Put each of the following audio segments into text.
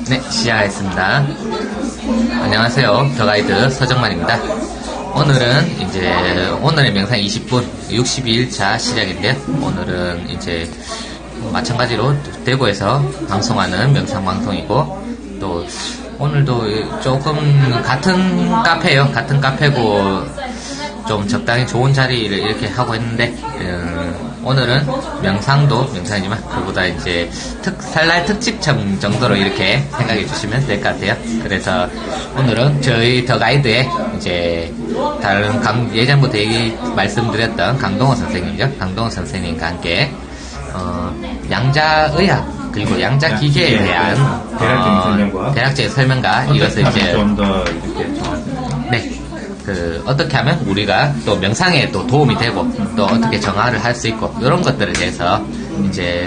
네, 시작하겠습니다. 안녕하세요. 더 가이드 서정만입니다. 오늘은 오늘의 명상 20분 62일차 시작인데요. 오늘은 마찬가지로 대구에서 방송하는 명상 방송이고, 또 오늘도 조금 같은 카페예요. 같은 카페고 좀 적당히 좋은 자리를 이렇게 하고 있는데, 오늘은 명상도 명상이지만 그보다 설날 특집점 정도로 이렇게 생각해 주시면 될 것 같아요. 그래서 오늘은 저희 더 가이드의 다른 예전부터 말씀드렸던 강동호 선생님이죠. 강동호 선생님과 함께 양자의학 그리고 양자기계에 대한 대략적인 설명과 이것을 좀더 이렇게 네. 어떻게 하면 우리가 또 명상에 또 도움이 되고, 또 어떻게 정화를 할 수 있고, 이런 것들에 대해서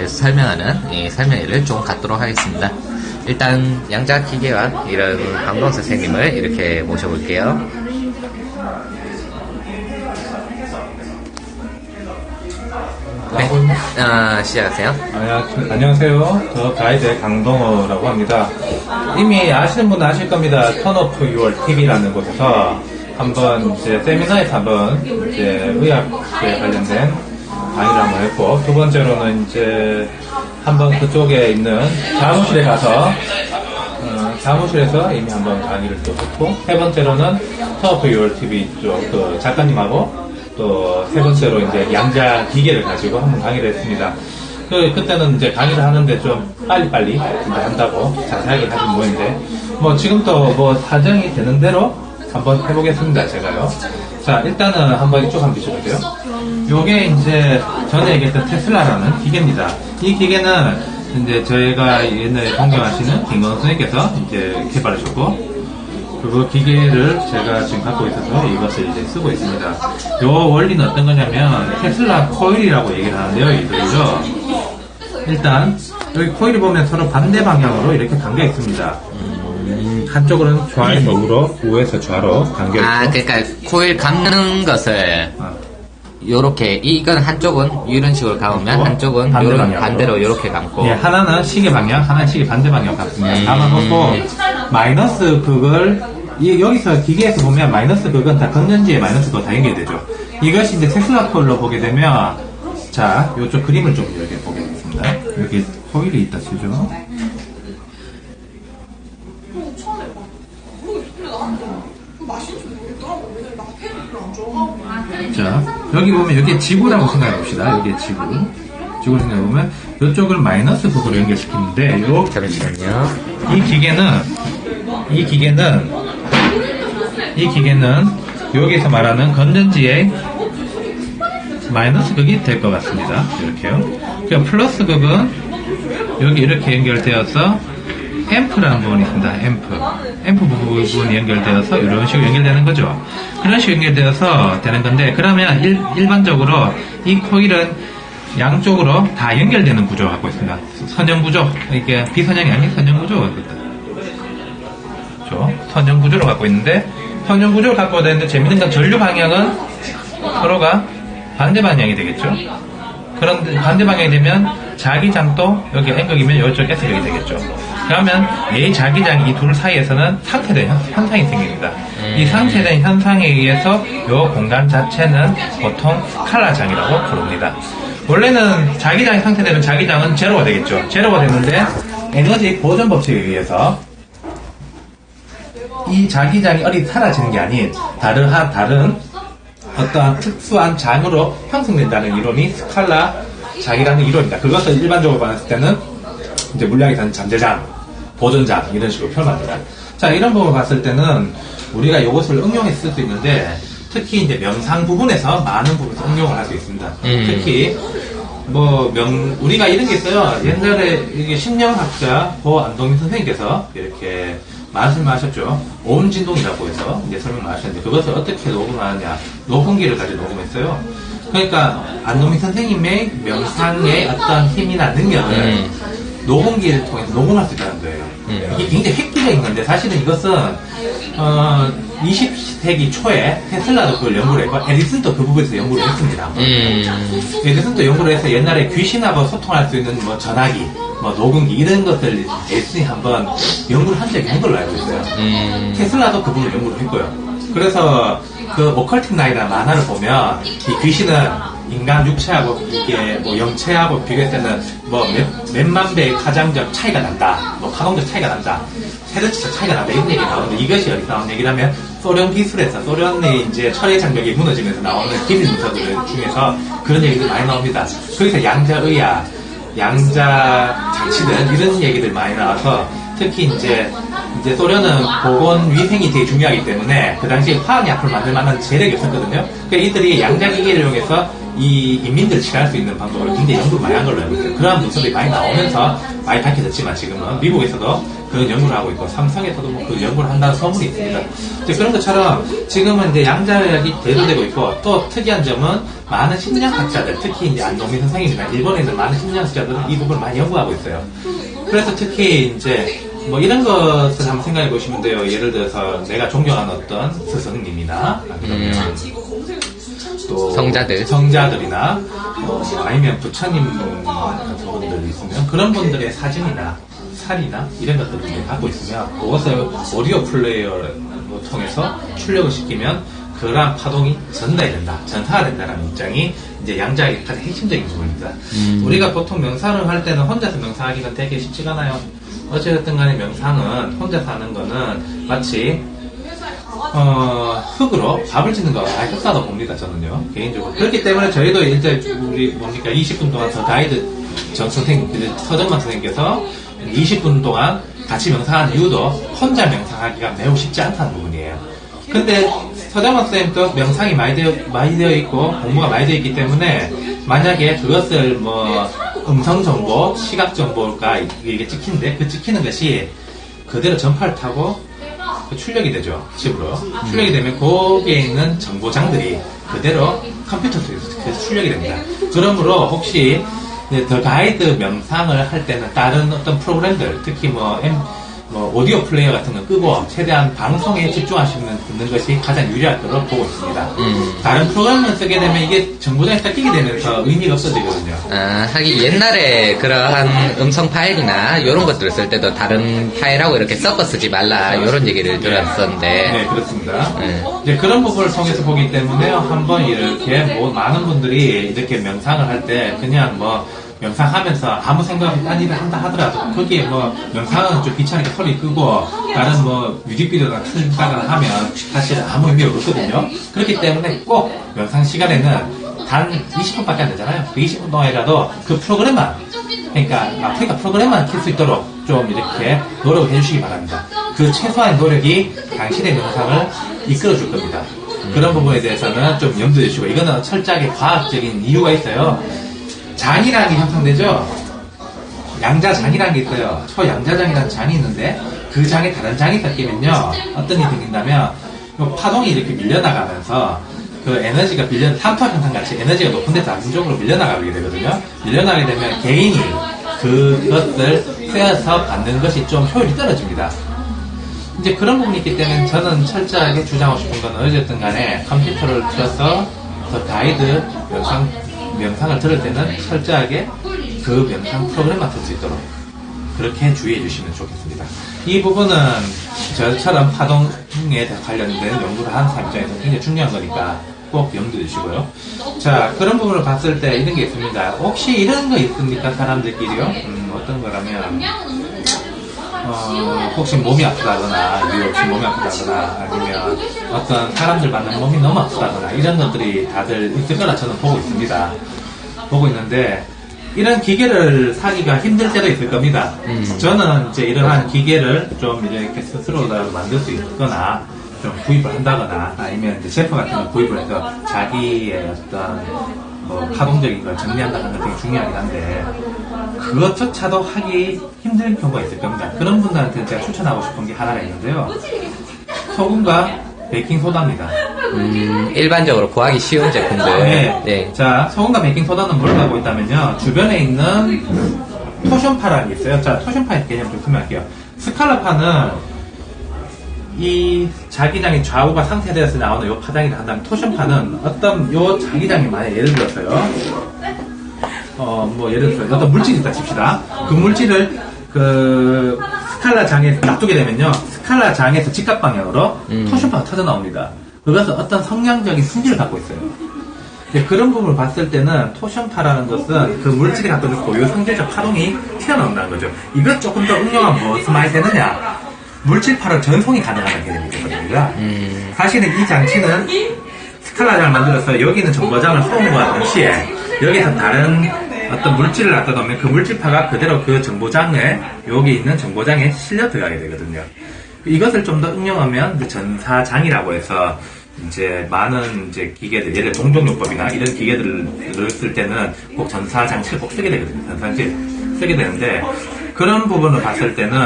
설명하는 설명회를 좀 갖도록 하겠습니다. 일단, 양자기계와 이런 강동 선생님을 이렇게 모셔볼게요. 네, 시작하세요. 안녕하세요. 저 가이드 강동호라고 합니다. 이미 아시는 분은 아실 겁니다. Turn Off Your TV라는 곳에서 한번 세미나에서 한번 의학에 관련된 강의를 한번 했고, 두 번째로는 한번 그쪽에 있는 사무실에 가서 사무실에서 이미 한번 강의를 또 했고, 세 번째로는 Turn Off Your TV 쪽 작가님하고, 또 세 번째로 양자 기계를 가지고 한번 강의를 했습니다. 그때는 강의를 하는데 좀 빨리빨리 한다고 자세하게 하신 모양인데, 지금도 사정이 되는 대로 한번 해보겠습니다, 제가요. 자, 일단은 한번 이쪽 한번 비춰볼게요. 요게 전에 얘기했던 테슬라라는 기계입니다. 이 기계는 저희가 옛날에 존경하시는 김건우 선생님께서 개발하셨고, 그 기계를 제가 지금 갖고 있어서 이것을 쓰고 있습니다. 요 원리는 어떤 거냐면, 테슬라 코일이라고 얘기를 하는데요, 이들이죠. 일단, 여기 코일이 보면 서로 반대 방향으로 이렇게 담겨 있습니다. 한쪽으로는 좌에서 우에서 좌로 담겨 있고. 그러니까 코일 감는 것을 요렇게, 이건 한쪽은 이런 식으로 감으면 한쪽은 반대로 요렇게 감고. 예, 하나는 시계 방향, 하나는 시계 반대 방향 감습니다. 감아놓고 마이너스 극을 여기서 기계에서 보면 마이너스 극은 다 건전지에 마이너스 극 다 연결되죠. 이것이 테슬라 코일로 보게 되면, 자, 요쪽 그림을 좀 이렇게 보겠습니다. 여기 코일이 있다 치죠. 자, 여기 보면 여기 지구라고 생각해 봅시다. 여기 지구를 생각해 보면 이쪽을 마이너스 극으로 연결시키는데, 잠시만요. 이 기계는 여기서 말하는 건전지의 마이너스 극이 될 것 같습니다. 이렇게요. 그리고 플러스 극은 여기 이렇게 연결되어서 앰프라는 부분이 있습니다. 앰프 부분이 연결되어서 이런 식으로 연결되는 거죠. 그런 식으로 연결되어서 되는 건데, 그러면 일반적으로 이 코일은 양쪽으로 다 연결되는 구조를 갖고 있습니다. 선형 구조, 이게 비선형이 아닌 선형 구조가 있죠. 선형 구조를 갖고 있는데, 선형 구조를 갖고 있는데 재밌는 건 전류 방향은 서로가 반대 방향이 되겠죠. 그런데 반대 방향이 되면 자기장도 여기 N극이면 이쪽 S극이 되겠죠. 그러면 이 자기장 이 둘 사이에서는 상쇄된 현상이 생깁니다. 이 상쇄된 현상에 의해서 이 공간 자체는 보통 칼라장이라고 부릅니다. 원래는 자기장이 상쇄되면 자기장은 제로가 되겠죠. 제로가 되는데 에너지 보존 법칙에 의해서 이 자기장이 어디 사라지는 게 아닌 다른 어떠한 특수한 장으로 형성된다는 이론이 스칼라 장이라는 이론입니다. 그것을 일반적으로 봤을 때는 물리학에서는 잠재장, 보존장 이런 식으로 표현합니다. 자, 이런 부분을 봤을 때는 우리가 이것을 응용해 쓸 수 있는데, 특히 명상 부분에서 많은 부분에서 응용을 할 수 있습니다. 특히 우리가 이런 게 있어요. 옛날에 이게 심리학자 고안동민 선생님께서 이렇게 말씀하셨죠. 오음진동이라고 해서 설명을 하셨는데, 그것을 어떻게 녹음하느냐, 녹음기를 가지고 녹음했어요. 그러니까 안동민 선생님의 명상의 어떤 힘이나 능력을 녹음기를 통해서 녹음할 수 있다는 거예요. 이게 굉장히 획기적인 건데, 사실은 이것은 20세기 초에 테슬라도 그걸 연구를 했고 에디슨도 그 부분에서 연구를 했습니다. 에디슨도 연구를 해서 옛날에 귀신하고 소통할 수 있는 뭐 전화기, 뭐 녹음기 이런 것들 에디슨이 한번 연구를 한 적이 있는 걸로 알고 있어요. 테슬라도 그 부분을 연구를 했고요. 그래서 그 오컬틱 나이나 만화를 보면 이 귀신은 인간 육체하고 이게 뭐 영체하고 비교했을 때는 뭐 몇만 배의 가장적 차이가 난다, 뭐 파동적 차이가 난다, 헤르츠적 차이가 난다 이런 얘기가 나오는데 이것이 어디서 나온 얘기라면 소련 기술에서 소련의 이제 철의 장벽이 무너지면서 나오는 기밀 문서들 중에서 그런 얘기들 많이 나옵니다. 거기서 양자의학, 양자 장치들 이런 얘기들 많이 나와서 특히 이제 소련은 보건 위생이 되게 중요하기 때문에 그 당시에 화학약품을 만들 만한 재력이 없었거든요. 그러니까 이들이 양자기기를 이용해서 이 인민들을 치료할 수 있는 방법을 굉장히 연구를 많이 한 걸로 알고 있어요. 그러한 문서들이 많이 나오면서 많이 밝혀졌지만 지금은 미국에서도 그런 연구를 하고 있고 삼성에서도 뭐 그 연구를 한다는 소문이 있습니다. 이제 그런 것처럼 지금은 이제 양자의학이 대두되고 있고 또 특이한 점은 많은 심리학학자들, 특히 이제 안동민 선생님이나 일본에 있는 많은 심리학자들은 이 부분을 많이 연구하고 있어요. 그래서 특히 이제 뭐 이런 것을 한번 생각해 보시면 돼요. 예를 들어서 내가 존경하는 어떤 스승님이나 아니면 또 성자들이나 아니면 부처님 같은 분들이 있으면 그런 분들의 사진이나 살이나 이런 것들을 갖고 있으면 그것을 오디오 플레이어를 통해서 출력을 시키면 그러한 파동이 전파가 된다는 입장이 이제 양자의 가장 핵심적인 부분입니다. 우리가 보통 명상을 할 때는 혼자서 명상하기는 되게 쉽지가 않아요. 어쨌든 간에 명상은 혼자서 하는 거는 마치 흙으로 밥을 짓는 거 아예 흡사하다고 봅니다. 저는요 개인적으로. 그렇기 때문에 저희도 일단 우리 뭡니까 20분 동안 저 가이드 전 선생님 서정만 선생님께서 20분 동안 같이 명상하는 이유도 혼자 명상하기가 매우 쉽지 않다는 부분이에요. 근데 서정만 선생님도 명상이 많이 되어 있고 공부가 많이 되어 있기 때문에 만약에 그것을 뭐 음성 정보, 시각 정보가 이게 찍히는데 그 찍히는 것이 그대로 전파를 타고 출력이 되죠. 집으로. 출력이 되면 거기에 있는 정보장들이 그대로 컴퓨터 속에서 출력이 됩니다. 그러므로 혹시 더 가이드 명상을 할 때는 다른 어떤 프로그램들, 특히 뭐 오디오 플레이어 같은 거 끄고 최대한 방송에 집중하시면 듣는 것이 가장 유리할 거로 보고 있습니다. 다른 프로그램을 쓰게 되면 이게 정보장이 섞이게 되면서 의미가 없어지거든요. 하긴 옛날에 그러한 음성 파일이나 이런 것들을 쓸 때도 다른 파일하고 이렇게 섞어 쓰지 말라 이런 얘기를 들었었는데. 네, 그렇습니다. 이제 그런 부분을 통해서 보기 때문에 한번 이렇게 뭐 많은 분들이 이렇게 명상을 할 때 그냥 뭐 명상하면서 아무 생각 없이 딴 일을 한다 하더라도 거기에 뭐 명상은 좀 귀찮으니까 소리 끄고 다른 뭐 뮤직비디오나 틀다거나 하면 사실 아무 의미가 없거든요. 그렇기 때문에 꼭 명상 시간에는 단 20분밖에 안 되잖아요. 그 20분 동안이라도 그 프로그램만, 그러니까 아프리카 프로그램만 켤 수 있도록 좀 이렇게 노력을 해주시기 바랍니다. 그 최소한의 노력이 당신의 명상을 이끌어줄 겁니다. 그런 부분에 대해서는 좀 염두에 주시고, 이거는 철저하게 과학적인 이유가 있어요. 장이라는 게 형성되죠. 양자장이라는 게 있어요. 초양자장이라는 장이 있는데 그 장에 다른 장이 섞이면요 어떤 일이 생긴다면 파동이 이렇게 밀려나가면서 그 에너지가 산토 현상 같이 에너지가 높은 데서 안쪽으로 밀려나가게 되거든요. 밀려나게 되면 개인이 그것을 쐬어서 받는 것이 좀 효율이 떨어집니다. 이제 그런 부분이 있기 때문에 저는 철저하게 주장하고 싶은 건 어쨌든 간에 컴퓨터를 틀어서 더 가이드 명상을 들을 때는 철저하게 그 명상 프로그램만 틀 수 있도록 그렇게 주의해 주시면 좋겠습니다. 이 부분은 저처럼 파동에 관련된 연구를 하는 사람 입장에서 굉장히 중요한 거니까 꼭 염두해 주시고요. 자, 그런 부분을 봤을 때 이런 게 있습니다. 혹시 이런 거 있습니까? 사람들끼리요? 어떤 거라면 혹시 몸이 아프다거나, 혹시 몸이 아프다거나, 아니면 어떤 사람들 만나면 몸이 너무 아프다거나, 이런 것들이 다들 있을 거라 저는 보고 있습니다. 보고 있는데, 이런 기계를 사기가 힘들 때도 있을 겁니다. 저는 이제 이러한 기계를 좀 이렇게 스스로 만들 수 있거나, 좀 구입을 한다거나, 아니면 이제 셰프 같은 걸 구입을 해서 자기의 어떤 뭐 파동적인 걸 정리한다는 건 되게 중요하긴 한데, 그것조차도 하기 힘든 경우가 있을 겁니다. 그런 분들한테 제가 추천하고 싶은 게 하나가 있는데요. 소금과 베이킹소다입니다. 일반적으로 구하기 쉬운 제품들. 네. 네. 자, 소금과 베이킹소다는 뭘 갖고 있다면요. 주변에 있는 토션파라는 게 있어요. 자, 토션파의 개념 좀 설명할게요. 스칼라파는 이 자기장이 좌우가 상쇄되어서 나오는 요 파장이라 한다면 토션파는 어떤 요 자기장이 만약 예를 들어서요. 뭐 예를 들어서 어떤 물질이 있다 칩시다. 그 물질을 그 스칼라 장에 놔두게 되면요. 스칼라 장에서 직각 방향으로 토션파가 터져 나옵니다. 그것은 어떤 성량적인 성질을 갖고 있어요. 그런 부분을 봤을 때는 토션파라는 것은 그 물질이 갖고 있는 고유 성질적 파동이 튀어나온다는 거죠. 이것 조금 더 응용하면 무엇을 많이 되느냐? 물질파로 전송이 가능한 개념이 되거든요. 사실은 이 장치는 스칼라장을 만들어서 여기 있는 정거장을 소음과 동시에 여기서 다른 어떤 물질을 갖다 놓으면 그 물질파가 그대로 그 정보장에 여기 있는 정보장에 실려 들어가게 되거든요. 이것을 좀 더 응용하면 이제 전사장이라고 해서 이제 많은 이제 기계들, 예를 들어 동종요법이나 이런 기계들을 쓸 때는 꼭 전사장치를 꼭 쓰게 되거든요. 전사장치를 쓰게 되는데 그런 부분을 봤을 때는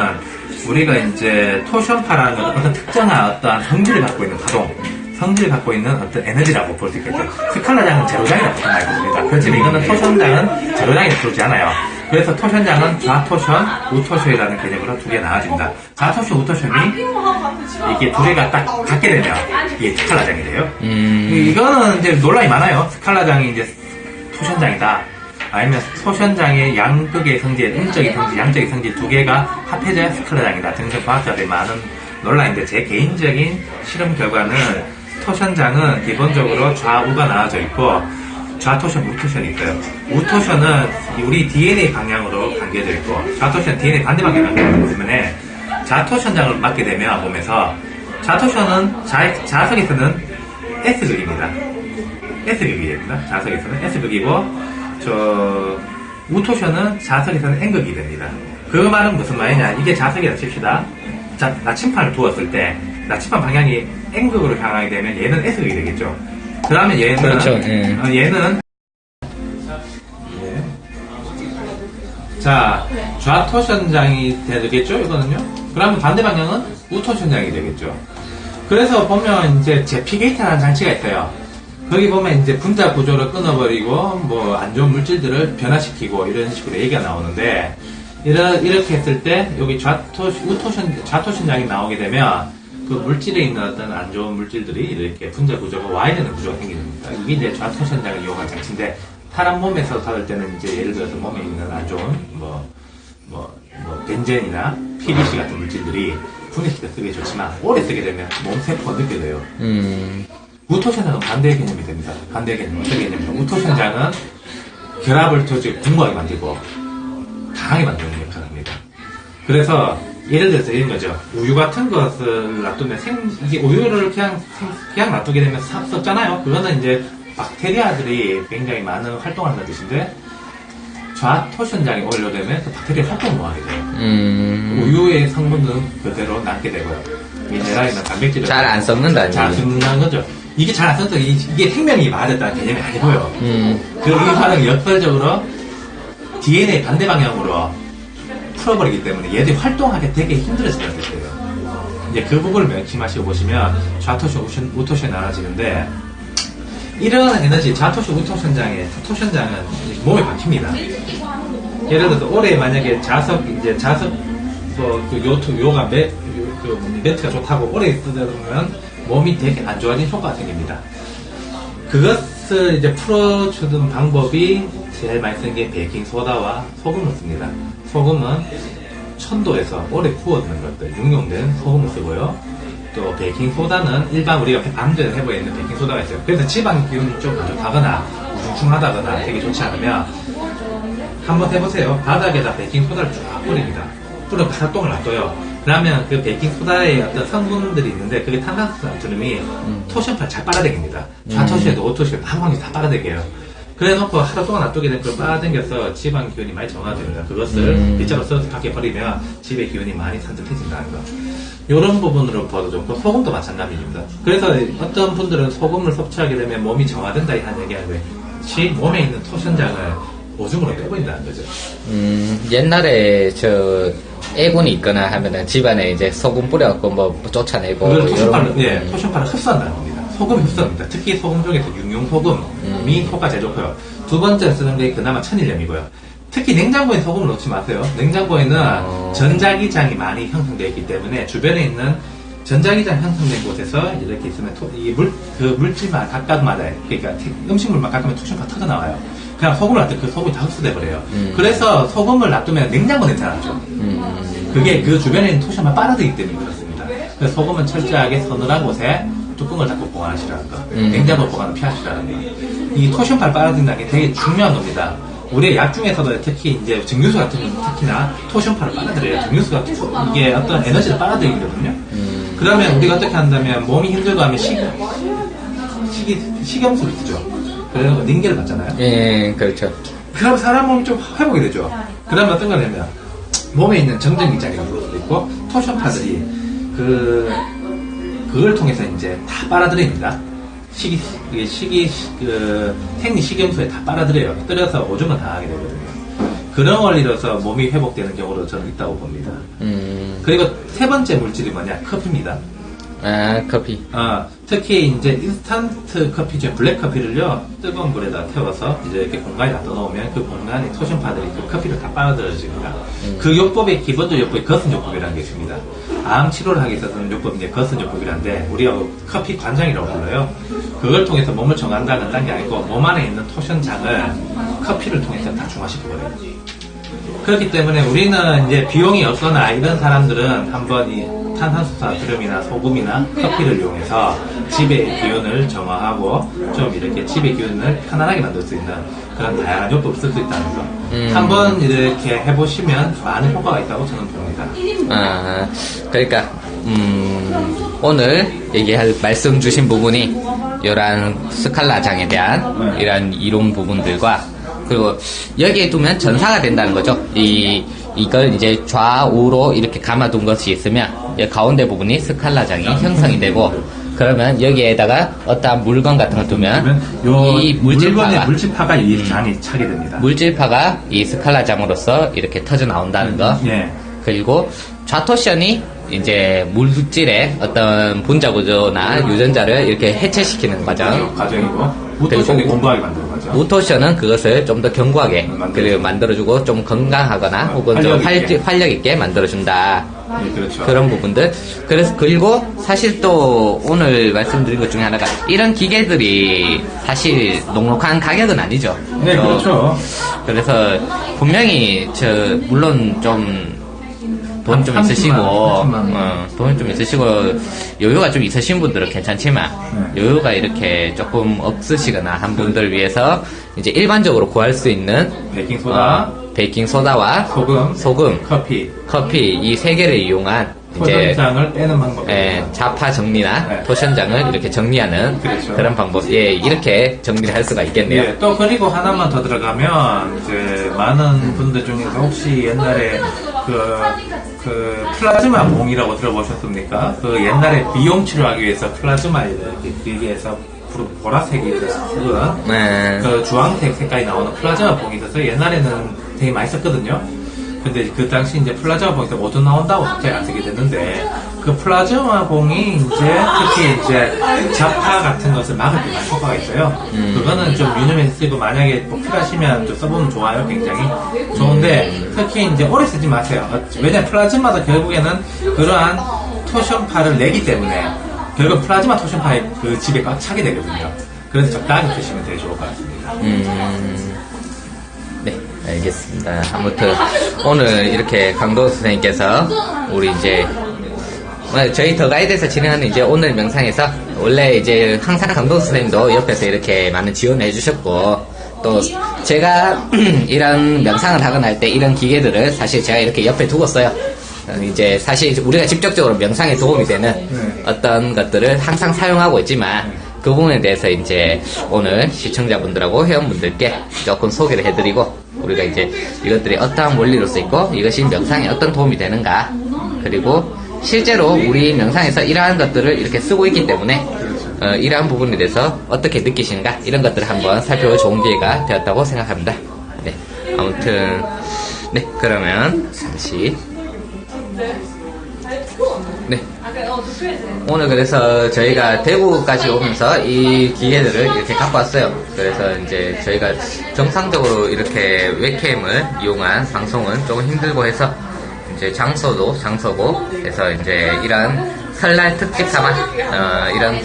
우리가 이제 토션파라는 것은 어떤 특정한 어떤 성질을 갖고 있는 파동, 성질을 갖고 있는 어떤 에너지라고 볼 수 있겠죠. 스칼라장은 제로장이라고 보통 알고 있습니다. 그렇지만 이거는 토션장은 제로장이 들어오지 않아요. 그래서 토션장은 좌토션, 우토션이라는 개념으로 두 개 나눠집니다. 좌토션, 우토션이 이게 두 개가 딱 같게 되면 이게 스칼라장이 돼요. 이거는 이제 논란이 많아요. 스칼라장이 이제 토션장이다. 아니면 토션장의 양극의 성질, 음적인 성질, 양적인 성질 두 개가 합해져야 스칼라장이다 등등 과학자들이 많은 논란인데 제 개인적인 실험 결과는 토션장은 기본적으로 좌우가 나눠져 있고 좌토션, 우토션이 있어요. 우토션은 우리 DNA 방향으로 관계되어 있고 좌토션은 DNA 반대 방향으로 관계되어 있기 때문에 좌토션장을 맞게 되면 몸에서 좌토션은 자석에서는 S극입니다. S극이 됩니다. 자석에서는 S극이고 우토션은 자석에서는 N극이 됩니다. 그 말은 무슨 말이냐? 이게 자석이라 칩시다. 자, 나침판을 두었을 때 나침판 방향이 N극으로 향하게 되면 얘는 S극이 되겠죠. 그러면 얘는 그렇죠. 얘는 자 좌토션장이 되겠죠. 이거는요. 그러면 반대 방향은 우토션장이 되겠죠. 그래서 보면 이제 제피게이터라는 장치가 있어요. 거기 보면 이제 분자 구조를 끊어버리고 뭐 안 좋은 물질들을 변화시키고 이런 식으로 얘기가 나오는데 이렇게 했을 때 여기 좌토션장이 나오게 되면 그 물질에 있는 어떤 안 좋은 물질들이 이렇게 분자 구조가 와해되는 구조가 생기는 겁니다. 이게 이제 좌토션장을 이용한 장치인데 사람 몸에서 받을 때는 이제 예를 들어서 몸에 있는 안 좋은 벤젠이나 PVC 같은 물질들이 분해시켜 쓰기 좋지만 오래 쓰게 되면 몸 세포가 늦게 돼요. 우토션장은 반대의 개념이 됩니다. 반대의 개념은 어떤 개념이냐? 우토션장은 결합을 더 궁금하게 만들고 강하게 만드는 역할을 합니다. 그래서 예를 들어서 이런 거죠. 우유 같은 것을 놔두면 이게 우유를 그냥 놔두게 되면 썩잖아요. 그거는 이제 박테리아들이 굉장히 많은 활동을 한다는 뜻인데 좌토션장에 올려되면 그 박테리아 활동을 못하게 돼요. 우유의 성분은 그대로 남게 되고요. 미네랄이나 단백질을 잘 안 썩는다. 잘 썩는다는 거죠. 이게 잘 안 썩는다. 이게 생명이 맞았다는 개념이 아니고요. 그 화학이 역설적으로 DNA 반대 방향으로 풀어버리기 때문에 얘들이 활동하기 되게 힘들어진다는 뜻이에요. 이제 그 부분을 명심하시고 보시면 좌토션, 우토션이 나눠지는데 이런 에너지, 좌토션, 우토션장에 토션장은 몸에 박힙니다. 예를 들어서 올해 만약에 자석 요가 매트가 좋다고 오래 쓰다 보면 몸이 되게 안 좋아진 효과가 생깁니다. 그것을 이제 풀어주는 방법이 제일 많이 쓰는 게 베이킹소다와 소금을 씁니다. 소금은 1000도에서 오래 구워두는 것들, 육용된 소금을 쓰고요. 또 베이킹소다는 일반 우리가 아무데나 해보에 있는 베이킹소다가 있어요. 그래서 지방 기운이 좀 안 좋다거나 우중충하다거나 되게 좋지 않으면 한번 해보세요. 바닥에다 베이킹소다를 쫙 뿌립니다. 뿌려서 활동을 놔둬요. 그러면 그 베이킹소다의 어떤 성분들이 있는데 그게 탄산수 나트륨이 토션파를 잘 빨아당깁니다. 좌토션에도 우토션에도 한 방에 다 빨아당겨요. 그래 놓고 하루 동안 놔두게 되면 그걸 빨아당겨서 지방 기운이 많이 정화됩니다. 그것을 빗자루 써서 밖에 버리면 집의 기운이 많이 산뜻해진다는 거. 이런 부분으로 봐도 좋고 소금도 마찬가지입니다. 그래서 어떤 분들은 소금을 섭취하게 되면 몸이 정화된다 하는 얘기하는데 몸에 있는 토션장을 오줌으로 빼버린다는 거죠. 옛날에 애군이 있거나 하면은 집안에 이제 소금 뿌려갖고 뭐 쫓아내고. 그걸 토션파를 흡수한다는 겁니다. 소금이 흡수합니다. 특히 소금 중에서 육룡소금이 효과 제일 좋고요. 두 번째 쓰는 게 그나마 천일염이고요. 특히 냉장고에 소금을 넣지 마세요. 냉장고에는 전자기장이 많이 형성되어 있기 때문에 주변에 있는 전자기장 형성된 곳에서 이렇게 있으면 물질만 각각마다, 그러니까 음식물만 깎으면 토션파가 터져 나와요. 그냥 소금을 놔두면 그 소금이 다 흡수돼 버려요. 그래서 소금을 놔두면 냉장고 냄새 나죠. 그게 그 주변에 있는 토션만 빨아들이기 때문에 그렇습니다. 그래서 소금은 철저하게 서늘한 곳에 뚜껑을 닫고 보관하시라는 거. 냉장고 보관을 피하시라는 거. 이 토션파를 빨아들인다는 게 되게 중요한 겁니다. 우리의 약 중에서도 특히 이제 증류수 같은 경우는 특히나 토션파를 빨아들여요. 증류수가 이게 어떤 에너지를 빨아들이거든요. 그러면 우리가 어떻게 한다면 몸이 힘들고 하면 식염수를 쓰죠. 그래서 링겔을 받잖아요. 예, 그렇죠. 그럼 사람 몸이 좀 회복이 되죠. 그러면 어떤 거냐면 몸에 있는 정전기장이 누를 수도 있고 토션파들이 그걸 통해서 이제 다 빨아들입니다. 생리 식염수에 다 빨아들여요. 떨어서 오줌을 당하게 되거든요. 그런 원리로서 몸이 회복되는 경우도 저는 있다고 봅니다. 그리고 세 번째 물질이 뭐냐? 커피입니다. 아, 커피. 특히 이제 인스턴트 커피 중 블랙 커피를요, 뜨거운 물에다 태워서 이제 이렇게 공간에 다 떠놓으면 그 공간에 토션파들이 그 커피를 다 빨아들여집니다. 그 요법의 기본적 요법이 거슨 요법이라는 게 있습니다. 암 치료를 하기 위해서는 요법이 이제 거슨 요법이란데, 우리가 커피 관장이라고 불러요. 그걸 통해서 몸을 정한다는 게 아니고, 몸 안에 있는 토션장을 커피를 통해서 다 중화시켜버려요. 그렇기 때문에 우리는 이제 비용이 없거나 이런 사람들은 한번 이 탄산수소나 드럼이나 소금이나 커피를 이용해서 집의 기운을 정화하고 좀 이렇게 집의 기운을 편안하게 만들 수 있는 그런 다양한 요법을 쓸 수 있다는 거. 한번 이렇게 해보시면 많은 효과가 있다고 저는 봅니다. 그러니까 오늘 얘기할 말씀 주신 부분이 이러한 스칼라장에 대한 이런 이론 부분들과, 그리고 여기에 두면 전사가 된다는 거죠. 이걸 이제 좌우로 이렇게 감아둔 것이 있으면 가운데 부분이 스칼라장이 형성이 되고, 그러면 여기에다가 어떠한 물건 같은 걸 두면 이 물질파가 이 장이 차게 됩니다. 물질파가 이 스칼라장으로서 이렇게 터져 나온다는 거. 예. 그리고 좌토션이 이제 물질의 어떤 분자 구조나 유전자를 이렇게 해체시키는 과정이고, 무토션이 공부하게 만드는 거죠. 무토션은 그것을 좀 더 견고하게 만들어주고 좀 건강하거나 혹은 좀 활력 있게 만들어준다. 네, 그렇죠. 그런 부분들. 그리고 사실 또 오늘 말씀드린 것 중에 하나가, 이런 기계들이 사실 녹록한 가격은 아니죠. 네, 그렇죠. 그래서 분명히 물론 돈 좀 있으시고, 돈 좀 있으시고, 여유가 좀 있으신 분들은 괜찮지만, 여유가 이렇게 조금 없으시거나 한 분들 위해서, 이제 일반적으로 구할 수 있는, 베이킹소다와 소금, 커피, 이 세 개를 이용한, 이제, 토션장을 빼는 방법. 자파 정리나 토션장을 이렇게 정리하는 그런 방법. 예, 이렇게 정리를 할 수가 있겠네요. 예, 또 그리고 하나만 더 들어가면, 이제, 많은 분들 중에서 혹시 옛날에 그 플라즈마 봉이라고 들어보셨습니까? 그 옛날에 비용 치료하기 위해서 플라즈마를 이렇게 기계에서 보라색이 썩은 그 주황색 색깔이 나오는 플라즈마 봉이 있어서 옛날에는 되게 많이 썼거든요. 근데 그 당시 이제 플라즈마 봉에서 오줌 나온다고 갑자기 안 쓰게 됐는데, 그 플라즈마 봉이 이제 특히 이제 자파 같은 것을 막을 때 많이 효과가 있어요. 그거는 좀 유념해서 쓰고, 만약에 뭐 필요하시면 좀 써보면 좋아요. 굉장히 좋은데, 특히 이제 오래 쓰지 마세요. 왜냐면 플라즈마도 결국에는 그러한 토션파를 내기 때문에 결국 플라즈마 토션파의 그 집에 꽉 차게 되거든요. 그래서 적당히 드시면 되게 좋을 것 같습니다. 네, 알겠습니다. 아무튼 오늘 이렇게 강도 선생님께서 우리 이제 저희 더 가이드에서 진행하는 이제 오늘 명상에서, 원래 이제 항상 강도 선생님도 옆에서 이렇게 많은 지원을 해주셨고, 또 제가 이런 명상을 하거나 할 때 이런 기계들을 사실 제가 이렇게 옆에 두었어요. 이제 사실 우리가 직접적으로 명상에 도움이 되는 어떤 것들을 항상 사용하고 있지만, 그 부분에 대해서 이제 오늘 시청자분들하고 회원분들께 조금 소개를 해드리고, 우리가 이제 이것들이 어떠한 원리로 쓰이고 이것이 명상에 어떤 도움이 되는가, 그리고 실제로 우리 명상에서 이러한 것들을 이렇게 쓰고 있기 때문에 이러한 부분에 대해서 어떻게 느끼시는가, 이런 것들을 한번 살펴볼 좋은 기회가 되었다고 생각합니다. 네, 아무튼 네, 그러면 다시 네, 오늘 그래서 저희가 대구까지 오면서 이 기계들을 이렇게 갖고 왔어요. 그래서 이제 저희가 정상적으로 이렇게 웹캠을 이용한 방송은 조금 힘들고 해서 이제 장소도 장소고, 그래서 이제 이런 설날 특집 삼아, 이런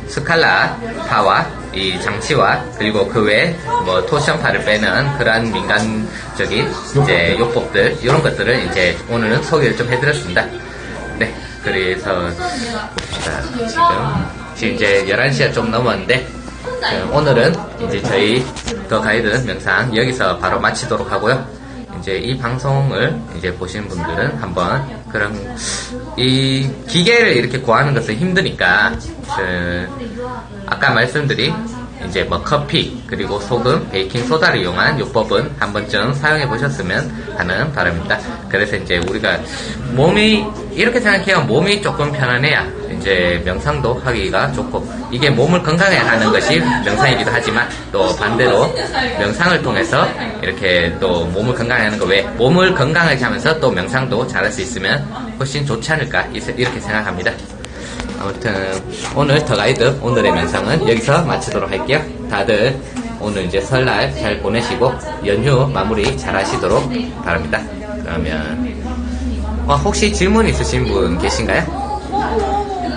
스칼라 파와 이 장치와 그리고 그 외에 뭐 토션파를 빼는 그러한 민간적인 이제 요법들 이런 것들을 이제 오늘은 소개를 좀 해드렸습니다. 네, 그래서 봅시다. 지금 이제 11시가 좀 넘었는데 오늘은 이제 저희 더 가이드 명상 여기서 바로 마치도록 하고요. 이제 이 방송을 이제 보시는 분들은 한번 그런 이 기계를 이렇게 구하는 것은 힘드니까 아까 말씀드린 이제 뭐 커피 그리고 소금, 베이킹 소다를 이용한 요법은 한 번쯤 사용해 보셨으면 하는 바람입니다. 그래서 이제 우리가 몸이 이렇게 생각해요. 몸이 조금 편안해야 이제 명상도 하기가 좋고, 이게 몸을 건강하게 하는 것이 명상이기도 하지만 또 반대로 명상을 통해서 이렇게 또 몸을 건강하게 하는 거 외에 몸을 건강하게 하면서 또 명상도 잘할 수 있으면 훨씬 좋지 않을까 이렇게 생각합니다. 아무튼 오늘 더 가이드 오늘의 명상은 여기서 마치도록 할게요. 다들 오늘 이제 설날 잘 보내시고 연휴 마무리 잘 하시도록 바랍니다. 그러면 혹시 질문 있으신 분 계신가요?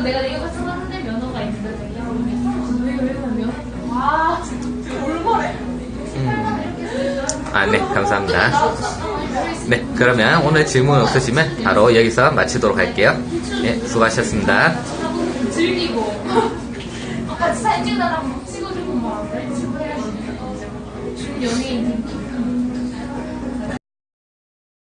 내가 이거 찾았는데 면허가 있는데 왜 아 진짜 올거래. 네, 감사합니다. 네, 그러면 오늘 질문 없으시면 바로 여기서 마치도록 할게요. 네, 수고하셨습니다. 즐기고 같이 사진 찍어달라고 찍어주고 막 그래. 연예인